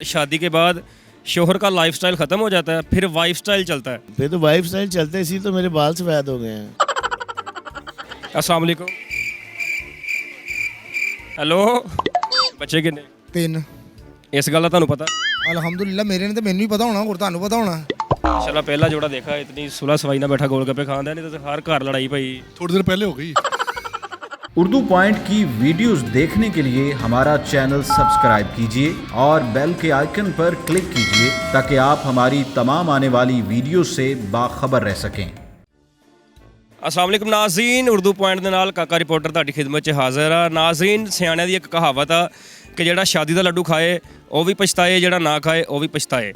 शादी के बाद शोहर का लाइफस्टाइल खत्म हो जाता है, फिर वाइफ स्टाइल चलता है। फिर तो वाइफ स्टाइल चलते सी तो मेरे बाल सफेद हो गए हैं। अस्सलाम वालेकुम। हेलो, बच्चे किन्ने? 3 इस गल का ਤੁਹਾਨੂੰ पता? अलहमदुलिल्लाह मेरे ने तो मैनू ही पता होना और ਤੁਹਾਨੂੰ पता होना। माशाल्लाह पहला जोड़ा देखा इतनी सुलह सवाई ना बैठा गोलगप्पे खांदा, नहीं तो हर घर लड़ाई पई। थोड़ी देर पहले हो गई। उर्दू पॉइंट की वीडियोस देखने के लिए हमारा चैनल सब्सक्राइब कीजिए और बेल के आइकन पर क्लिक कीजिए ताकि आप हमारी तमाम आने वाली वीडियो से बाखबर रह सकें। अस्सलाम वालेकुम नाज़रीन, उर्दू पॉइंट ਦੇ ਨਾਲ ਕਾਕਾ ਰਿਪੋਰਟਰ ਤੁਹਾਡੀ ਖਿਦਮਤ 'ਚ ਹਾਜ਼ਰ ਆ। ਨਾਜ਼ਰੀਨ, ਸਿਆਣਿਆਂ ਦੀ ਇੱਕ ਕਹਾਵਤ ਆ ਕਿ ਜਿਹੜਾ ਸ਼ਾਦੀ ਦਾ ਲੱਡੂ ਖਾਏ ਉਹ ਵੀ ਪਛਤਾਏ, ਜਿਹੜਾ ਨਾ ਖਾਏ ਉਹ ਵੀ ਪਛਤਾਏ।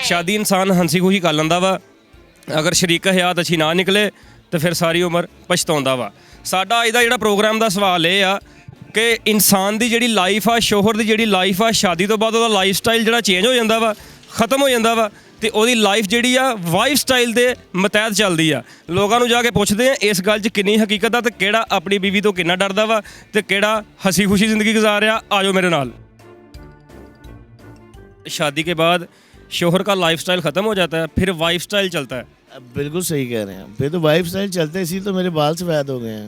ਸ਼ਾਦੀ ਇਨਸਾਨ ਹੰਸੀ ਖੁਸ਼ੀ ਕਰ ਲੈਂਦਾ ਵਾ, ਅਗਰ ਸ਼ਰੀਕ ਹਯਾਤ ਅੱਛੀ ਨਾ ਨਿਕਲੇ ਤਾਂ ਫਿਰ ਸਾਰੀ ਉਮਰ ਪਛਤਾਉਂਦਾ ਵਾ। ਸਾਡਾ ਅੱਜ ਦਾ ਜਿਹੜਾ ਪ੍ਰੋਗਰਾਮ ਦਾ ਸਵਾਲ ਇਹ ਆ ਕਿ ਇਨਸਾਨ ਦੀ ਜਿਹੜੀ ਲਾਈਫ ਆ, ਸ਼ੋਹਰ ਦੀ ਜਿਹੜੀ ਲਾਈਫ ਆ, ਸ਼ਾਦੀ ਤੋਂ ਬਾਅਦ ਉਹਦਾ ਲਾਈਫ ਸਟਾਈਲ ਜਿਹੜਾ ਚੇਂਜ ਹੋ ਜਾਂਦਾ ਵਾ, ਖਤਮ ਹੋ ਜਾਂਦਾ ਵਾ ਤੇ ਉਹਦੀ ਲਾਈਫ ਜਿਹੜੀ ਆ ਵਾਈਫ ਸਟਾਈਲ ਦੇ ਮਤਹਿਤ ਚੱਲਦੀ ਆ। ਲੋਕਾਂ ਨੂੰ ਜਾ ਕੇ ਪੁੱਛਦੇ ਆ ਇਸ ਗੱਲ 'ਚ ਕਿੰਨੀ ਹਕੀਕਤ ਆ ਤੇ ਕਿਹੜਾ ਆਪਣੀ ਬੀਵੀ ਤੋਂ ਕਿੰਨਾ ਡਰਦਾ ਵਾ ਤੇ ਕਿਹੜਾ ਹਸੀ ਖੁਸ਼ੀ ਜ਼ਿੰਦਗੀ ਗੁਜ਼ਾਰ ਰਿਹਾ। ਆਜੋ ਮੇਰੇ ਨਾਲ। शादी के बाद शोहर का लाइफस्टाइल ख़त्म हो जाता है, फिर वाइफ स्टाइल चलता है। अब बिल्कुल सही कह रहे हैं। फिर तो वाइफ स्टाइल चलते सी तो मेरे बाल सफेद हो गए हैं।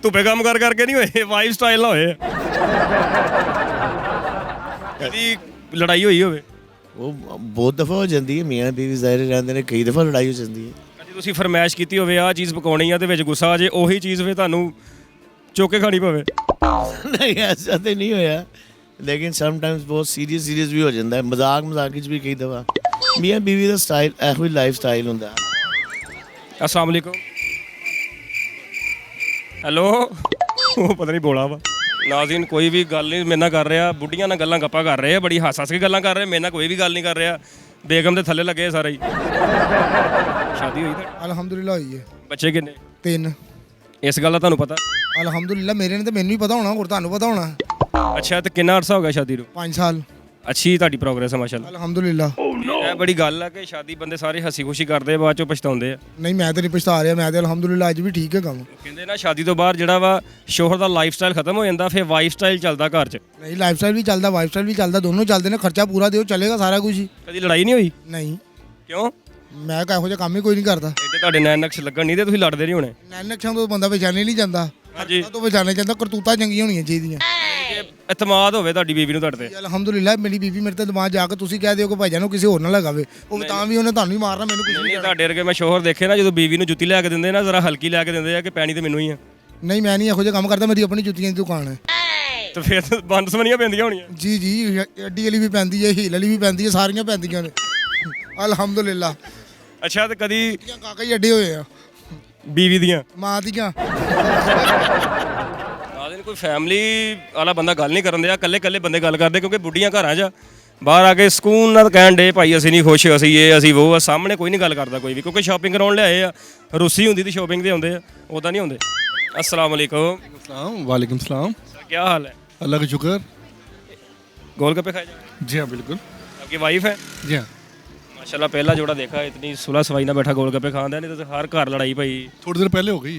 ਧੁੱਪੇ ਕੰਮ करके नहीं होए, वाइफ स्टाइल ना होए। कभी लड़ाई हुई होवे? वो बहुत दफ़ा हो जाती है, मियाँ बीवी ज़ाहिर रहते ने, कई दफ़ा लड़ाई हो जाती है। कभी तुसी फरमाइश कीती होवे आ चीज़ पकाउणी आ ते विच गुस्सा आ जे, ਉਹੀ चीज़ फिर ਤੁਹਾਨੂੰ चुक के खानी पवे? नहीं ऐसा तो नहीं होया, लेकिन समटाइम्स बहुत सीरियस भी हो जाता है। मजाक भी कई दफ़ा मियाँ बीवी का स्टाइल ਇਹੋ ਹੀ ਲਾਈਫ ਸਟਾਈਲ ਹੁੰਦਾ। अस्सलाम वालेकुम। ਹੈਲੋ, ਉਹ ਪਤਾ ਨਹੀਂ ਬੋਲਾ ਵਾ। ਨਾਜ਼ਰੀਨ, ਕੋਈ ਵੀ ਗੱਲ ਨਹੀਂ ਮੇਰੇ ਨਾਲ ਕਰ ਰਿਹਾ, ਬੁੱਢੀਆਂ ਨਾਲ ਗੱਲਾਂ ਗੱਪਾਂ ਕਰ ਰਹੇ ਆ, ਬੜੀ ਹੱਸ ਕੇ ਗੱਲਾਂ ਕਰ ਰਹੇ, ਮੇਰੇ ਨਾਲ ਕੋਈ ਵੀ ਗੱਲ ਨਹੀਂ ਕਰ ਰਿਹਾ। ਬੇਗਮ ਦੇ ਥੱਲੇ ਲੱਗੇ ਸਾਰੇ ਹੀ। ਸ਼ਾਦੀ ਹੋਈ ਤੁਹਾਡੀ? अलहमदुलिल्लाह हुई है। ਬੱਚੇ ਕਿੰਨੇ? 3 ਇਸ ਗੱਲ ਦਾ ਤੁਹਾਨੂੰ ਪਤਾ? अलहमदुलिल्लाह मेरे ने तो मैनू ही पता होना और ਤੁਹਾਨੂੰ पता होना। ਅੱਛਾ, ਤੇ ਕਿੰਨਾ ਅਰਸਾ ਹੋ ਗਿਆ ਸ਼ਾਦੀ ਨੂੰ? 5 साल। ਅੱਛੀ ਤੁਹਾਡੀ ਪ੍ਰੋਗਰੈਸ ਹੈ ਮਾਸ਼ਾਅੱਲਾ। अलहमदुलिल्लाह। ਇਹ ਬੜੀ ਗੱਲ ਆ ਕਿ ਸ਼ਾਦੀ ਬੰਦੇ ਸਾਰੇ ਹੱਸੀ ਖੁਸ਼ੀ ਕਰਦੇ ਆ, ਬਾਅਦ ਚੋਂ ਪਛਤਾਉਂਦੇ ਆ। नहीं मैं तो नहीं पछता रहा, मैं तो अलहमदुलिल्लाह अज भी ठीक है काम। ਕਹਿੰਦੇ ਨਾ ਸ਼ਾਦੀ ਤੋਂ ਬਾਅਦ ਜਿਹੜਾ ਵਾ ਸ਼ੋਹਰ ਦਾ ਲਾਈਫ ਸਟਾਈਲ ਖਤਮ ਹੋ ਜਾਂਦਾ, ਫਿਰ ਵਾਈਫ ਸਟਾਈਲ ਚੱਲਦਾ ਘਰ 'ਚ। नहीं लाइफ स्टाइल भी चलता, वाइफ स्टाइल भी चलता, दोनों चलते हैं। खर्चा पूरा दो चलेगा सारा कुछ ही। ਕਦੀ ਲੜਾਈ ਨਹੀਂ ਹੋਈ? नहीं ਕਿਉਂ? मैं ਇਹੋ ਜਿਹਾ ਕੰਮ ਹੀ ਕੋਈ ਨਹੀਂ ਕਰਦਾ। ਐਡੇ ਤੁਹਾਡੇ ਨੈਣ ਨਕਸ਼ ਲੱਗਣ ਨਹੀਂ ਤੇ ਤੁਸੀਂ ਲੜਦੇ ਨਹੀਂ ਹੋਣੇ। ਨੈਨਕਸ਼ਾਂ ਤੋਂ ਬੰਦਾ ਪਛਾਣੇ ਨਹੀਂ ਜਾਂਦਾ। ਹਾਂਜੀ। ਤੋਂ ਪਛਾਣੇ ਜਾਂਦਾ, ਕਰਤੂਤਾਂ ਚੰਗੀਆਂ ਹੋਣੀਆਂ ਚਾਹੀਦੀਆਂ। ਇਤਮਾਦ ਹੋਵੇ ਤੁਹਾਡੀ ਬੀਵੀ ਨੂੰ ਤੁਹਾਡੇ ਤੇ। ਅਲਹਮਦੁਲਿल्लाह ਮੇਰੀ ਬੀਬੀ ਮੇਰੇ ਤੇ ਦਿਮਾਗ ਜਾ ਕੇ ਤੁਸੀਂ ਕਹਿ ਦਿਓ ਕਿ ਭਾਈਜਾਨ ਨੂੰ ਕਿਸੇ ਹੋਰ ਨਾਲ ਲਗਾਵੇ, ਉਹ ਤਾਂ ਵੀ ਉਹਨੇ ਤੁਹਾਨੂੰ ਹੀ ਮਾਰਨਾ, ਮੈਨੂੰ ਕੁਝ ਨਹੀਂ ਨਹੀਂ। ਤੁਹਾਡੇ ਵਰਗੇ ਮੈਂ ਸ਼ੋਹਰ ਦੇਖੇ ਨਾ, ਜਦੋਂ ਬੀਵੀ ਨੂੰ ਜੁੱਤੀ ਲੈ ਕੇ ਦਿੰਦੇ ਨਾ, ਜ਼ਰਾ ਹਲਕੀ ਲੈ ਕੇ ਦਿੰਦੇ ਆ ਕਿ ਪੈਣੀ ਤੇ ਮੈਨੂੰ ਹੀ ਆ। ਨਹੀਂ ਮੈਂ ਨਹੀਂ ਇਹੋ ਜਿਹਾ ਕੰਮ ਕਰਦਾ, ਮੇਰੀ ਆਪਣੀ ਜੁੱਤੀਆਂ ਦੀ ਦੁਕਾਨ ਹੈ। ਤੇ ਫਿਰ ਬੰਦ ਸਮਨੀਆਂ ਪੈਂਦੀਆਂ ਹੋਣੀਆਂ। ਜੀ ਜੀ, ਅੱਡੀ ਵਾਲੀ ਵੀ ਪੈਂਦੀ ਹੈ, ਹੀਲ ਵਾਲੀ ਵੀ ਪੈਂਦੀ ਹੈ, ਸਾਰੀਆਂ ਪੈਂਦੀਆਂ ਨੇ ਅਲਹਮਦੁਲਿल्लाह। ਅੱਛਾ, ਤੇ ਕਦੀ ਕਾਕਾ ਹੀ ਅੱਡੇ ਹੋਏ ਆ ਬੀਵੀ ਦੀਆਂ ਮਾਂ ਦੀਆਂ। ਆਦਨ ਕੋਈ ਫੈਮਿਲੀ ਵਾਲਾ ਬੰਦਾ ਗੱਲ ਨਹੀਂ ਕਰਨ ਦਿਆ, ਇਕੱਲੇ ਬੰਦੇ ਗੱਲ ਕਰਦੇ, ਕਿਉਂਕਿ ਬੁੱਢੀਆਂ ਘਰਾਂ 'ਚ ਬਾਹਰ ਆ ਕੇ ਸਕੂਨ ਨਾਲ ਕਹਿਣ ਡੇ ਭਾਈ ਅਸੀਂ ਨਹੀਂ ਖੁਸ਼, ਅਸੀਂ ਇਹ ਅਸੀਂ ਉਹ ਆ, ਸਾਹਮਣੇ ਕੋਈ ਨਹੀਂ ਗੱਲ ਕਰਦਾ ਕੋਈ ਵੀ, ਕਿਉਂਕਿ ਸ਼ਾਪਿੰਗ ਕਰਾਉਣ ਲਿਆਏ ਆ। ਰੂਸੀ ਹੁੰਦੀ ਤੇ ਸ਼ਾਪਿੰਗ ਤੇ ਆਉਂਦੇ ਆ, ਉੱਦਾਂ ਨਹੀਂ ਆਉਂਦੇ। अस्सलाम वालेकुम। वालेकुम सलाम। क्या हाल है? अल्लाह का शुक्र। गोलगप्पे खाए जा रहे हैं? जी हाँ बिल्कुल। आपकी वाइफ है? जी हाँ। माशाल्लाह पहला जोड़ा देखा इतनी सुलह सवाई ना बैठा गोलगप्पे खांदा, नहीं तो हर घर लड़ाई पई। थोड़ी देर पहले हो गई।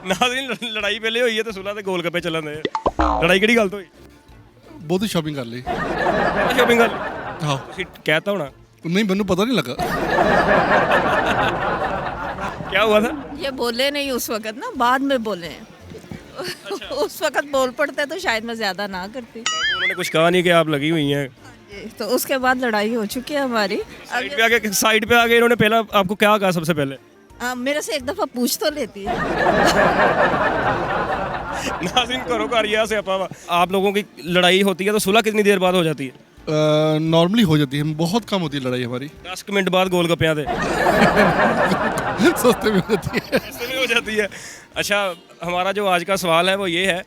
नाज़रीन, लड़ाई पहले हुई है तो सुलह ते गोलगप्पे चलन दे। लड़ाई किहड़ी गल तो होई? बहुत ही शॉपिंग कर ली। शॉपिंग कर हाँ। ਤੁਸੀਂ कहता होना। नहीं मैंने पता नहीं लगा। क्या हुआ था? ये बोले नहीं उस वक्त ना, बाद में बोले हैं। उस वक्त बोल पड़ते तो शायद मैं ज़्यादा ना करती। उन्होंने कुछ कहा नहीं कि आप लगी हुई हैं। तो उसके बाद लड़ाई हो चुकी है हमारी। साइड पे आके इन्होंने पहला आपको क्या कहा सबसे पहले? मेरे से एक दफ़ा पूछ तो लेती है। नाज़रीन, करो कारिया से आप लोगों की लड़ाई होती है तो सुलह कितनी देर बाद हो जाती है? नॉर्मली हो जाती है, बहुत कम होती है लड़ाई हमारी। 10 मिनट बाद गोलगप्पियाँ दे सस्ते में हो जाती है। ऐसे भी हो जाती है। अच्छा, हमारा जो आज का सवाल है वो ये है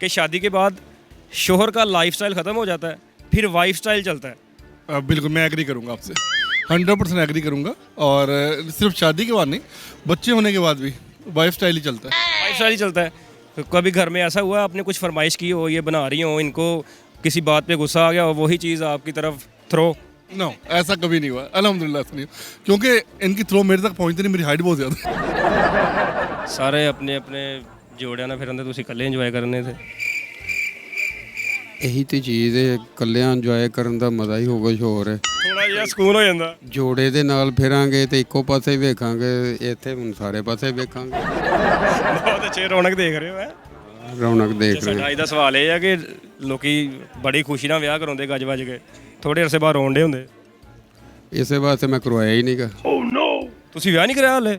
कि शादी के बाद शोहर का लाइफस्टाइल ख़त्म हो जाता है, फिर वाइफ स्टाइल चलता है। बिल्कुल मैं एग्री करूँगा आपसे, 100% एग्री करूँगा। और सिर्फ शादी के बाद नहीं, बच्चे होने के बाद भी वाइफ स्टाइल ही चलता है। वाइफ स्टाइल ही चलता है। तो कभी घर में ऐसा हुआ आपने कुछ फरमाइश की हो, ये बना रही हो, इनको किसी बात पे गुस्सा आ गया और वही चीज़ आपकी तरफ थ्रो? नो, ऐसा कभी नहीं हुआ अल्हम्दुलिल्लाह, ऐसा नहीं हुआ, क्योंकि इनकी थ्रो मेरे तक पहुँचती नहीं, मेरी हाइट बहुत ज़्यादा है। सारे अपने अपने जोड़िया ना फिर तुसीं इकल्ले इंजॉय करने थे। ਇਹੀ ਤੇ ਚੀਜ਼ ਹੈ, ਇਕੱਲਿਆਂ ਇੰਜੋਏ ਕਰਨ ਦਾ ਮਜ਼ਾ ਹੀ ਹੋਗਾ, ਹੋਰ ਹੈ। ਥੋੜਾ ਜਿਹਾ ਸਕੂਨ ਹੋ ਜਾਂਦਾ। ਜੋੜੇ ਦੇ ਨਾਲ ਫਿਰਾਂਗੇ ਤੇ ਇੱਕੋ ਪਾਸੇ ਵੇਖਾਂਗੇ, ਇੱਥੇ ਹੁਣ ਸਾਰੇ ਪਾਸੇ ਵੇਖਾਂਗੇ। ਬਹੁਤ ਅੱਛੇ ਰੌਣਕ ਦੇਖ ਰਹੇ ਹੋ ਹੈ। ਰੌਣਕ ਦੇਖ ਰਹੇ ਸਾਡਾ ਅੱਜ ਦਾ ਸਵਾਲ ਇਹ ਹੈ ਕਿ ਲੋਕੀ ਬੜੀ ਖੁਸ਼ੀ ਨਾਲ ਵਿਆਹ ਕਰਾਉਂਦੇ ਗੱਜ ਵੱਜ ਕੇ, ਥੋੜੇ ਅਰਸੇ ਬਾਅਦ ਰੋਣ ਡੇ ਹੁੰਦੇ। ਇਸੇ ਵਾਸਤੇ ਮੈਂ ਕਰਵਾਇਆ ਹੀ ਨਹੀਂਗਾ। ਤੁਸੀਂ ਵਿਆਹ ਨਹੀਂ ਕਰਾਇਆ ਹਾਲੇ?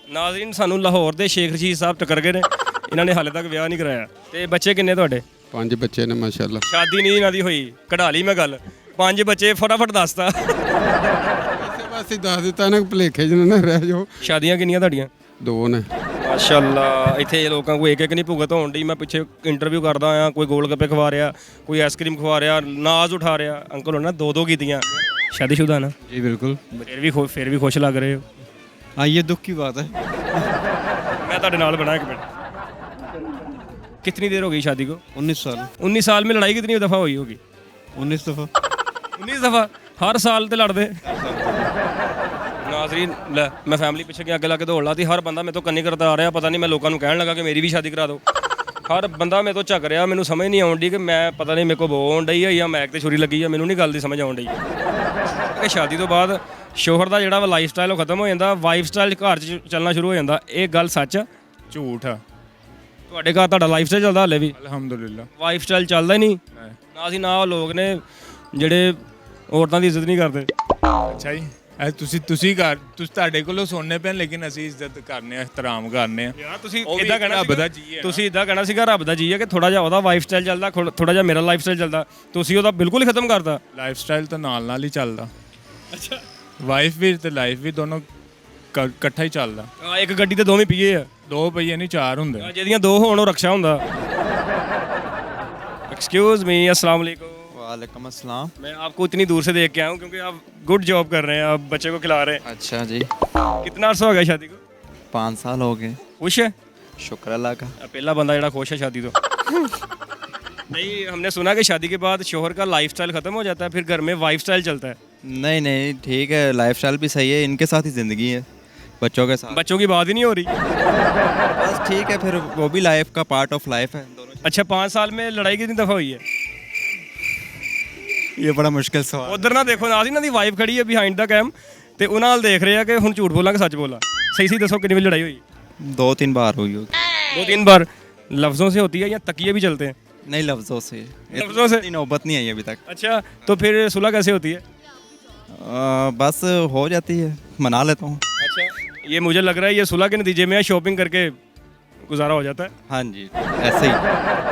ਨਾਜ਼ਰੀਨ, ਸਾਨੂੰ ਲਾਹੌਰ ਦੇ ਸ਼ੇਖ ਰਸ਼ੀਦ ਸਾਹਿਬ ਟੱਕਰ ਗਏ ਨੇ, ਇਹਨਾਂ ਨੇ ਹਾਲੇ ਤੱਕ ਵਿਆਹ ਨਹੀਂ ਕਰਾਇਆ। ਤੇ ਬੱਚੇ ਕਿੰਨੇ ਤੁਹਾਡੇ? 5 ਬੱਚੇ ਨੇ ਮਾਸ਼ਾਅੱਲਾ। ਸ਼ਾਦੀ ਨਹੀਂ ਇਹਨਾਂ ਦੀ ਹੋਈ, ਕਢਾ ਲਈ ਮੈਂ ਗੱਲ। 5 ਬੱਚੇ ਫਟਾਫਟ ਦੱਸਤਾ। ਇਸੇ ਵਾਸਤੇ ਦੱਸ ਦਿੱਤਾ ਨਾ, ਭੁਲੇਖੇ ਜਿਹੇ ਨਾ ਰਹਿ ਜਾਓ। ਸ਼ਾਦੀਆਂ ਕਿੰਨੀਆਂ ਤੁਹਾਡੀਆਂ? 2 ਨੇ। ਮਾਸ਼ਾਅੱਲਾ, ਇੱਥੇ ਲੋਕਾਂ ਕੋਲ ਇੱਕ ਇੱਕ ਨਹੀਂ ਭੁਗਤ ਹੋਣ ਡਈ। ਮੈਂ ਪਿੱਛੇ ਇੰਟਰਵਿਊ ਕਰਦਾ ਆ, ਕੋਈ ਗੋਲ ਗੱਪੇ ਖਵਾ ਰਿਹਾ, ਕੋਈ ਆਈਸਕ੍ਰੀਮ ਖਵਾ ਰਿਹਾ, ਨਾਜ਼ ਉਠਾ ਰਿਹਾ। ਅੰਕਲ ਉਹਨਾਂ 2 ਕੀਤੀਆਂ। शादीशुदा ना जी बिल्कुल। फिर भी खुश लग रहे हो। हाँ ये दुख की बात है। मैं ਤੁਹਾਡੇ ਨਾਲ बना 1 मिनट। कितनी देर हो गई शादी को? 19 साल। 19 साल में लड़ाई कितनी दफ़ा हुई होगी? 19 दफ़ा। 19 दफ़ा हर साल तो लड़ते। नाज़रीन ले मैं फैमिली पिछे के आगे ला के दौड़ ला थी। हर बंदा मैं तो कन्नी करता आ रहा, पता नहीं मैं लोगों को कहने लगा कि मेरी भी शादी करा दो। हर बंदा मैं तो झक रहा, मैनू समझ नहीं आउंदी कि मैं पता नहीं मेरे को बो आउन डई है या मैक ते छुरी लगी है, मैनू नहीं गल दी समझ आउन डई कि शादी तो बाद शोहर ਦਾ ਜਿਹੜਾ ਲਾਈਫ ਸਟਾਈਲ ਉਹ ਖਤਮ ਹੋ ਜਾਂਦਾ, ਵਾਈਫ ਸਟਾਈਲ ਘਰ 'ਚ ਚੱਲਣਾ ਸ਼ੁਰੂ ਹੋ ਜਾਂਦਾ। ਇਹ ਗੱਲ ਸੱਚ ਆ? ਝੂਠ ਆ। ਤੁਹਾਡੇ ਘਰ ਤੁਹਾਡਾ ਲਾਈਫ ਸਟਾਈਲ ਚੱਲਦਾ ਹਾਲੇ ਵੀ? ਅਲਹਮਦੁਲਿਲਾ। ਵਾਈਫ ਸਟਾਈਲ ਚੱਲਦਾ ਹੀ ਨਹੀਂ ਨਾ। ਅਸੀਂ ਨਾ ਉਹ ਲੋਕ ਨੇ ਜਿਹੜੇ ਔਰਤਾਂ ਦੀ ਇੱਜ਼ਤ ਨਹੀਂ ਕਰਦੇ। ਅੱਛਾ ਜੀ, ਤੁਸੀਂ ਤੁਹਾਡੇ ਕੋਲੋਂ ਸੁਣਨੇ ਪੈਣ, ਲੇਕਿਨ ਅਸੀਂ ਇੱਜ਼ਤ ਕਰਨੇ ਆ, ਇhtਰਾਮ ਕਰਨੇ ਆ। ਯਾਰ ਤੁਸੀਂ ਉਹ ਵੀ ਇਦਾਂ ਕਹਿਣਾ ਰੱਬ ਦਾ ਜੀ ਹੈ ਨਾ। ਤੁਸੀਂ ਇਦਾਂ ਕਹਿਣਾ ਸੀਗਾ ਰੱਬ ਦਾ ਜੀ ਹੈ ਕਿ ਥੋੜਾ ਜਿਹਾ ਉਹਦਾ ਵਾਈਫ ਸਟਾਈਲ ਚੱਲਦਾ, ਥੋੜਾ ਜਿਹਾ ਮੇਰਾ ਲਾਈਫ ਸਟਾਈਲ ਚੱਲਦਾ। ਤੁਸੀਂ ਉਹਦਾ ਬਿਲਕੁਲ ਹੀ ਖਤਮ ਕਰਤਾ। ਲਾਈਫ ਸਟਾਈਲ ਤਾਂ ਨਾਲ ਹੀ ਚੱਲਦਾ। ਅੱਛਾ, ਵਾਈਫ ਵੀ ਤੇ ਲਾਈਫ ਵੀ ਦੋਨੋਂ ਇਕੱਠਾ ਹੀ ਚੱਲਦਾ। ਇੱਕ ਗੱਡੀ ਤੇ ਦੋਵੇਂ ਪੀਏ ਆ। 2 ਪਹੀਏ ਨਹੀਂ 4 ਹੁੰਦੇ। ਜਿਹਦੀਆਂ 2 ਹੋਣ ਉਹ ਰਕਸ਼ਾ ਹੁੰਦਾ। एक्सक्यूज मी, अस्सलाम वालेकुम। वालेकुम अस्सलाम। मैं आपको इतनी दूर से देख के आया हूँ क्योंकि आप गुड जॉब कर रहे हैं, आप बच्चे को खिला रहे हैं। अच्छा जी। कितना अर्सा हो गया शादी को? 5 साल हो गए। खुश है? शुक्र अल्लाह का। पहला बंदा जरा खुश है शादी तो। नहीं, हमने सुना कि शादी के बाद शोहर का लाइफस्टाइल खत्म हो जाता है, फिर घर में वाइफ स्टाइल चलता है। नहीं ठीक है, लाइफस्टाइल भी सही है, इनके साथ ही ज़िंदगी है, बच्चों के साथ। बच्चों की बात ही नहीं हो रही। बस ठीक है, फिर वो भी लाइफ का पार्ट ऑफ लाइफ है दोनों। अच्छा, 5 साल में लड़ाई कितनी दफ़ा हुई है? ये बड़ा मुश्किल सवाल। उधर ना देखो, ना ਇਹਨਾਂ ਦੀ ਵਾਈਫ ਖੜੀ ਹੈ ਬਿਹਾਈਂਡ ਦਾ ਕੈਮ ਤੇ ਉਹਨਾਂ ਨਾਲ ਦੇਖ ਰਹੇ ਆ ਕਿ ਹੁਣ ਝੂਠ ਬੋਲਾਂ ਕਿ ਸੱਚ ਬੋਲਾਂ। सही ਦੱਸੋ कितनी लड़ाई हुई? 2-3 बार हुई होगी। 2-3 बार। लफ्ज़ों से होती है या तकिए भी चलते हैं? नहीं, लफ्ज़ों से। लफ्ज़ों से? इतनी नौबत नहीं आई अभी तक। अच्छा, तो फिर सुलह कैसे होती है? बस हो जाती है, मना लेता हूँ। अच्छा, ये मुझे लग रहा है ये सुलह के नतीजे में शॉपिंग करके ਗੁਜ਼ਾਰਾ ਹੋ ਜਾਂਦਾ ਹੈ। हाँ जी, ऐसे ही।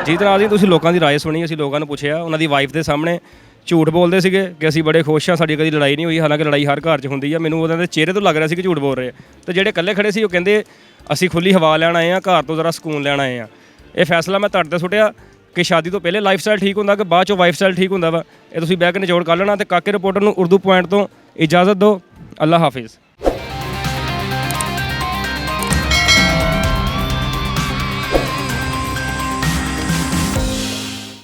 ਜੀ ਤਨਾਜ਼ਰੀਨ, ਤੁਸੀਂ ਲੋਕਾਂ ਦੀ ਰਾਏ ਸੁਣੀ। ਅਸੀਂ ਲੋਕਾਂ ਨੂੰ ਪੁੱਛਿਆ, ਉਹਨਾਂ ਦੀ ਵਾਈਫ ਦੇ ਸਾਹਮਣੇ ਝੂਠ ਬੋਲਦੇ ਸੀਗੇ ਕਿ ਅਸੀਂ ਬੜੇ ਖੁਸ਼ ਹਾਂ, ਸਾਡੀ ਕਦੀ ਲੜਾਈ ਨਹੀਂ ਹੋਈ। ਹਾਲਾਂਕਿ ਲੜਾਈ ਹਰ ਘਰ 'ਚ ਹੁੰਦੀ ਆ। ਮੈਨੂੰ ਉਹਨਾਂ ਦੇ ਚਿਹਰੇ ਤੋਂ ਲੱਗ ਰਿਹਾ ਸੀ ਕਿ ਝੂਠ ਬੋਲ ਰਹੇ ਆ। ਤੇ ਜਿਹੜੇ ਇਕੱਲੇ ਖੜੇ ਸੀ ਉਹ ਕਹਿੰਦੇ ਅਸੀਂ ਖੁੱਲੀ ਹਵਾ ਲੈਣ ਆਏ ਆ, ਘਰ ਤੋਂ ਜ਼ਰਾ ਸਕੂਨ ਲੈਣ ਆਏ ਆ। ਇਹ ਫੈਸਲਾ ਮੈਂ ਤੁਹਾਡੇ ਤੇ ਸੁੱਟਿਆ ਕਿ ਸ਼ਾਦੀ ਤੋਂ ਪਹਿਲੇ ਲਾਈਫ ਸਟਾਈਲ ਠੀਕ ਹੁੰਦਾ ਕਿ ਬਾਅਦ 'ਚੋਂ ਵਾਈਫ ਸਟਾਈਲ ਠੀਕ ਹੁੰਦਾ ਵਾ। ਇਹ ਤੁਸੀਂ ਬਹਿ ਕੇ ਨਿਚੋੜ ਕਰ ਲੈਣਾ। ਤੇ ਕਾਕੇ ਰਿਪੋਰਟਰ ਨੂੰ ਉਰਦੂ ਪੁਆਇੰਟ ਤੋਂ ਇਜਾਜ਼ਤ ਦਿਓ। ਅੱਲਾ ਹਾਫਿਜ਼।